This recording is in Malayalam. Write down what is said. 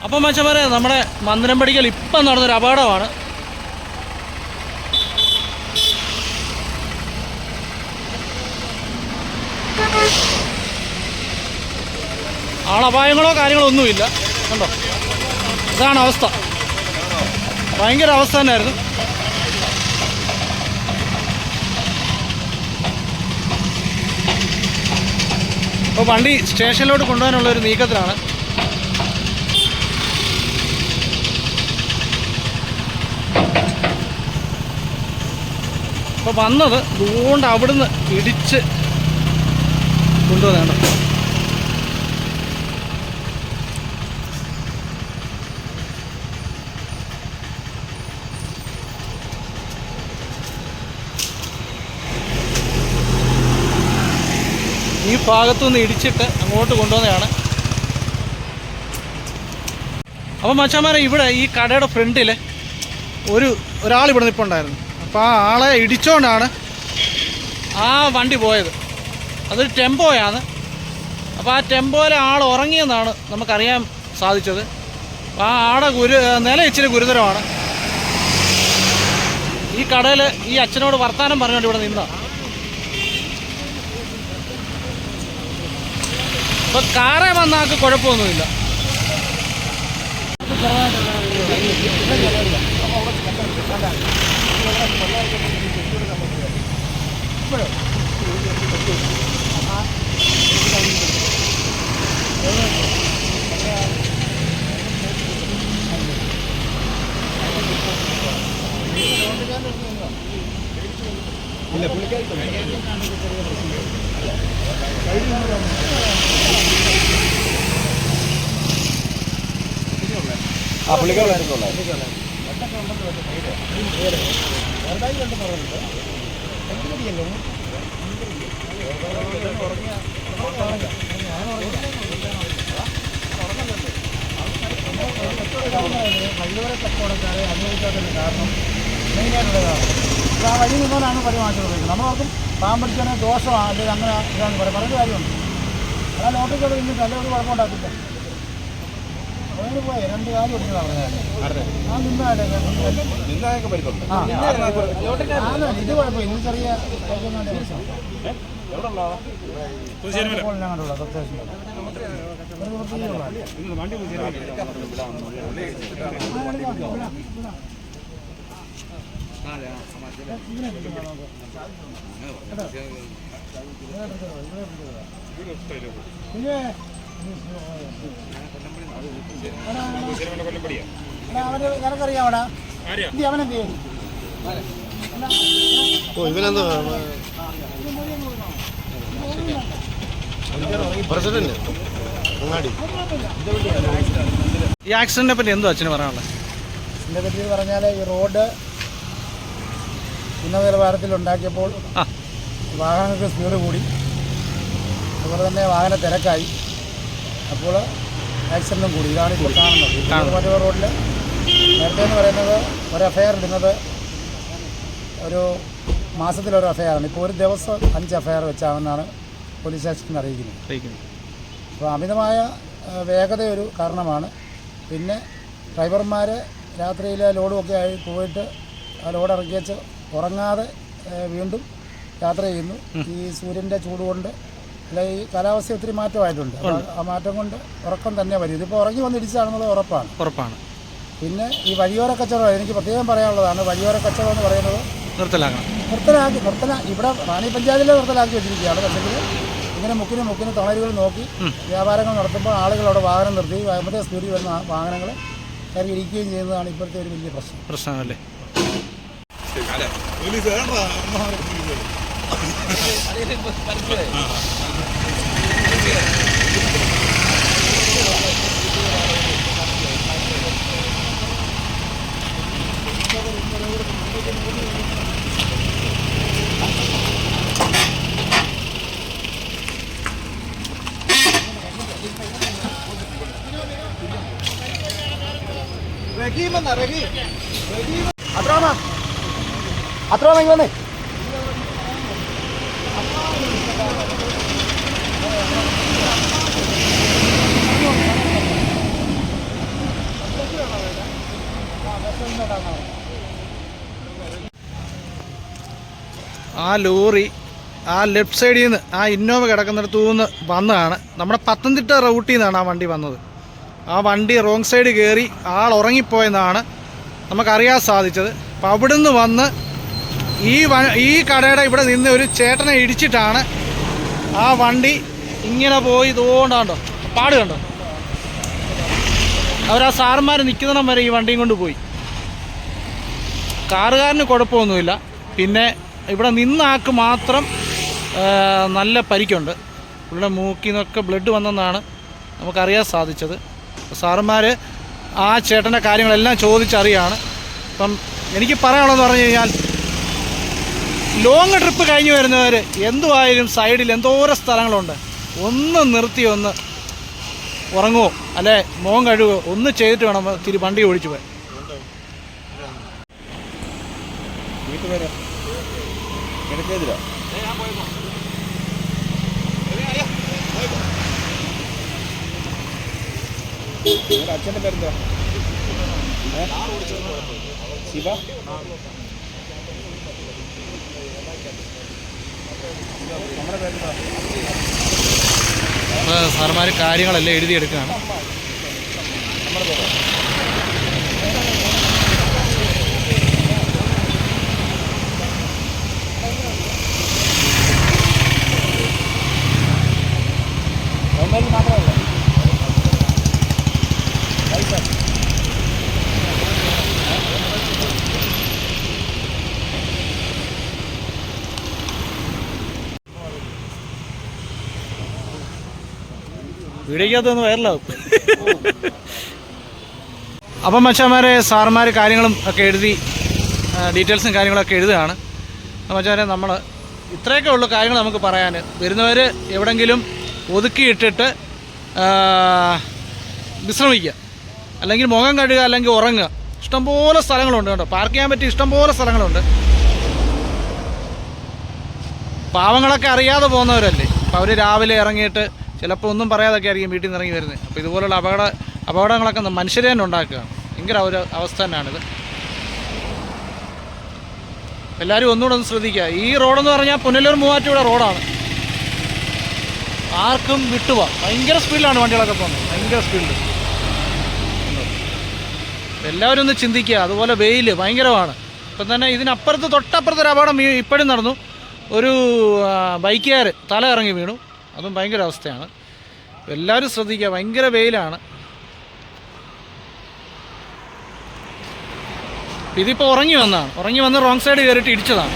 അപ്പം മച്ചന്മാരെ, നമ്മുടെ മന്ദിരംപടിക്കൽ ഇപ്പം നടന്നൊരു അപകടമാണ്. ആളപായങ്ങളോ കാര്യങ്ങളോ ഒന്നുമില്ല. കണ്ടോ, ഇതാണ് അവസ്ഥ. ഭയങ്കര അവസ്ഥ തന്നെയായിരുന്നു. അപ്പോൾ വണ്ടി സ്റ്റേഷനിലോട്ട് കൊണ്ടുപോകാനുള്ളൊരു നീക്കത്തിലാണ്. അപ്പോൾ വന്നത് അതുകൊണ്ട് അവിടുന്ന് ഇടിച്ച് കൊണ്ടുവന്നേണ്ട. ഈ ഭാഗത്തുനിന്ന് ഇടിച്ചിട്ട് അങ്ങോട്ട് കൊണ്ടുവന്നതാണ്. അപ്പം മച്ചാന്മാരെ, ഇവിടെ ഈ കടയുടെ ഫ്രണ്ടിൽ ഒരാൾ ഇവിടെ നിൽപ്പുണ്ടായിരുന്നു. അപ്പോൾ ആ ആളെ ഇടിച്ചുകൊണ്ടാണ് ആ വണ്ടി പോയത്. അതൊരു ടെമ്പോയാണ്. അപ്പോൾ ആ ടെമ്പോയിലെ ആൾ ഉറങ്ങിയെന്നാണ് നമുക്കറിയാൻ സാധിച്ചത്. ആ ആടെ നില ഇച്ചിരി ഗുരുതരമാണ്. ഈ കടയിൽ ഈ അച്ഛനോട് വർത്താനം പറഞ്ഞുകൊണ്ട് ഇവിടെ നിന്നതാണ്. അപ്പോൾ കാറേ വന്ന ആൾക്ക് കുഴപ്പമൊന്നുമില്ല. ആ വഴി നിന്നോനാണ് പരിമാറ്റം ഉപയോഗിക്കുന്നത്. നമ്മളോർക്കും പാമ്പടിച്ചാൽ ദോഷമാണ്, അല്ലെങ്കിൽ അങ്ങനെ ഇതാണെന്ന് പറഞ്ഞ കാര്യമുണ്ട്. ആ ലോട്ടറിക്കൊക്കെ ഇന്ന് നല്ലൊരു കുഴപ്പമുണ്ടാക്കില്ല. അതിന് പോയി 2 കാലം ഒടിഞ്ഞതാണ് പറഞ്ഞത്. ആ നിന്നായിട്ട് ഇത് കുഴപ്പമില്ല. ഇന്ന് ചെറിയ കണ്ടുള്ള അത്യാവശ്യം പിന്നെ അവന് നിനക്കറിയാവടാ അവനെന്ത് ചെയ്യും? ഈ ആക്സിഡന്റിനെ പറ്റി എന്തോ അച്ഛന് പറയാനുള്ളത്? ഇതിനെ പറ്റി പറഞ്ഞാൽ, ഈ റോഡ് ഉന്നത നിലവാരത്തിൽ ഉണ്ടാക്കിയപ്പോൾ വാഹനങ്ങൾക്ക് സ്പീഡ് കൂടി, അതുപോലെ തന്നെ വാഹന തിരക്കായി, അപ്പോൾ ആക്സിഡൻറ്റും കൂടി. ഇതാണ് ഇപ്പോൾ കാണുന്നത്. മറ്റൊരു റോഡിൽ നേരത്തെ എന്ന് പറയുന്നത് ഒരു എഫ്ഐആർ ഇടുന്നത് ഒരു മാസത്തിലൊരു എഫ്ഐആറാണ്. ഇപ്പോൾ ഒരു ദിവസം 5 എഫ്ഐആർ വെച്ചാണെന്നാണ് പോലീസ് സ്റ്റേഷനിൽ അറിയിക്കുന്നത്. അപ്പോൾ അമിതമായ വേഗത ഒരു കാരണമാണ്. പിന്നെ ഡ്രൈവർമാർ രാത്രിയിൽ ലോഡുമൊക്കെ ആയി പോയിട്ട് ആ ലോഡ് ഇറക്കി വെച്ച് ഉറങ്ങാതെ വീണ്ടും യാത്ര ചെയ്യുന്നു. ഈ സൂര്യൻ്റെ ചൂട് കൊണ്ട് അല്ല, ഈ കാലാവസ്ഥ ഒത്തിരി മാറ്റമായിട്ടുണ്ട്. ആ മാറ്റം കൊണ്ട് ഉറക്കം തന്നെ വരും. ഇതിപ്പോൾ ഉറങ്ങി വന്ന് ഇടിച്ചാണെന്നുള്ളത് ഉറപ്പാണ്. പിന്നെ ഈ വഴിയോര കച്ചവടം എനിക്ക് പ്രത്യേകം പറയാനുള്ളതാണ്. വഴിയോര കച്ചവടം എന്ന് പറയുന്നത് ഇവിടെ റാണി പഞ്ചായത്തിലെ നിർത്തലാക്കി വെച്ചിരിക്കുകയാണ്. പക്ഷേ ഇങ്ങനെ മുക്കിന് തണലുകൾ നോക്കി വ്യാപാരങ്ങൾ നടത്തുമ്പോൾ ആളുകൾ അവിടെ വാഹനം നിർത്തി അമിത സ്പീഡിൽ വരുന്ന വാഹനങ്ങൾ കയറി ഇരിക്കുകയും ചെയ്യുന്നതാണ് ഇപ്പോഴത്തെ ഒരു വലിയ പ്രശ്നമല്ലേ. അത്ര ഇങ്ങ് വന്നേ. ആ ലോറി ആ ലെഫ്റ്റ് സൈഡിൽ നിന്ന് ആ ഇന്നോവ കിടക്കുന്നിടത്തു നിന്ന് വന്നതാണ്. നമ്മുടെ പത്തനംതിട്ട റൂട്ടിൽ നിന്നാണ് ആ വണ്ടി വന്നത്. ആ വണ്ടി റോങ് സൈഡ് കയറി ആൾ ഉറങ്ങിപ്പോയെന്നാണ് നമുക്കറിയാൻ സാധിച്ചത്. അപ്പം അവിടുന്ന് വന്ന് ഈ കടയുടെ ഇവിടെ നിന്ന് ഒരു ചേട്ടനെ ഇടിച്ചിട്ടാണ് ആ വണ്ടി ഇങ്ങനെ പോയി ഇതുകൊണ്ടാണ്ടോ പാട് കണ്ടോ. അവരാ സാറന്മാർ നിൽക്കുന്നിടം വരെ ഈ വണ്ടിയും കൊണ്ട് പോയി. കാറുകാരന് കുഴപ്പമൊന്നുമില്ല. പിന്നെ ഇവിടെ നിന്നാക്ക് മാത്രം നല്ല പരിക്കുണ്ട്. പുള്ളിയുടെ മൂക്കിൽ നിന്നൊക്കെ ബ്ലഡ് വന്നെന്നാണ് നമുക്കറിയാൻ സാധിച്ചത്. സാറന്മാർ ആ ചേട്ടൻ്റെ കാര്യങ്ങളെല്ലാം ചോദിച്ചറിയാണ്. അപ്പം എനിക്ക് പറയാനുള്ളതെന്ന് പറഞ്ഞു കഴിഞ്ഞാൽ ലോങ് ട്രിപ്പ് കഴിഞ്ഞ് വരുന്നവർ എന്തുമായാലും സൈഡിൽ എന്തോരം സ്ഥലങ്ങളുണ്ട്. ഒന്ന് നിർത്തി ഒന്ന് ഉറങ്ങുമോ അല്ലെ മോൻ കഴുകുമോ ഒന്ന് ചെയ്തിട്ട് വേണം തിരി വണ്ടി ഓടിച്ചു പോയി. അച്ഛൻ്റെ പേരെന്താ? ശിവ. നമ്മുടെ പേരെന്താ? സാറന്മാർ കാര്യങ്ങളെല്ലാം എഴുതിയെടുക്കുകയാണ്. നമ്മുടെ പേര് മാത്രമല്ല വീഡിയോക്കകത്തൊന്ന് വൈറലാവും. അപ്പം മച്ചാന്മാരെ സാറന്മാർ കാര്യങ്ങളും ഒക്കെ എഴുതി ഡീറ്റെയിൽസും കാര്യങ്ങളൊക്കെ എഴുതുകയാണ്. മച്ചാന്മാരെ നമ്മൾ ഇത്രയൊക്കെ ഉള്ളു കാര്യങ്ങൾ നമുക്ക് പറയാൻ. വരുന്നവർ എവിടെയെങ്കിലും ഒതുക്കിയിട്ടിട്ട് വിശ്രമിക്കുക, അല്ലെങ്കിൽ മുഖം കഴുകുക, അല്ലെങ്കിൽ ഉറങ്ങുക. ഇഷ്ടംപോലെ സ്ഥലങ്ങളുണ്ട് കേട്ടോ, പാർക്ക് ചെയ്യാൻ പറ്റിയ ഇഷ്ടംപോലെ സ്ഥലങ്ങളുണ്ട്. പാവങ്ങളൊക്കെ അറിയാതെ പോകുന്നവരല്ലേ. അപ്പോൾ അവർ രാവിലെ ഇറങ്ങിയിട്ട് ചിലപ്പോൾ ഒന്നും പറയാതൊക്കെ ആയിരിക്കും വീട്ടിൽ നിന്ന് ഇറങ്ങി വരുന്നത്. അപ്പോൾ ഇതുപോലുള്ള അപകടങ്ങളൊക്കെ മനുഷ്യരെ തന്നെ ഉണ്ടാക്കുകയാണ്. ഭയങ്കര ഒരു അവസ്ഥ തന്നെയാണിത്. എല്ലാവരും ഒന്നുകൂടെ ഒന്ന് ശ്രദ്ധിക്കുക. ഈ റോഡെന്ന് പറഞ്ഞാൽ പുനലൂർ മൂവാറ്റുപുഴ റോഡാണ്. ആർക്കും വിട്ടുപോകാം. ഭയങ്കര സ്പീഡിലാണ് വണ്ടികളൊക്കെ പോകുന്നത്, ഭയങ്കര സ്പീഡിൽ. എല്ലാവരും ഒന്ന് ചിന്തിക്കുക. അതുപോലെ വെയിൽ ഭയങ്കരമാണ്. ഇപ്പം തന്നെ ഇതിനപ്പുറത്ത് തൊട്ടപ്പുറത്തൊരു അപകടം ഇപ്പോഴും നടന്നു. ഒരു ബൈക്കുകാർ തല ഇറങ്ങി വീണു. അതും ഭയങ്കര അവസ്ഥയാണ്. എല്ലാവരും ശ്രദ്ധിക്കുക, ഭയങ്കര വെയിലാണ്. ഇതിപ്പോൾ ഉറങ്ങി വന്ന് റോങ് സൈഡ് കയറിയിട്ട് ഇടിച്ചതാണ്.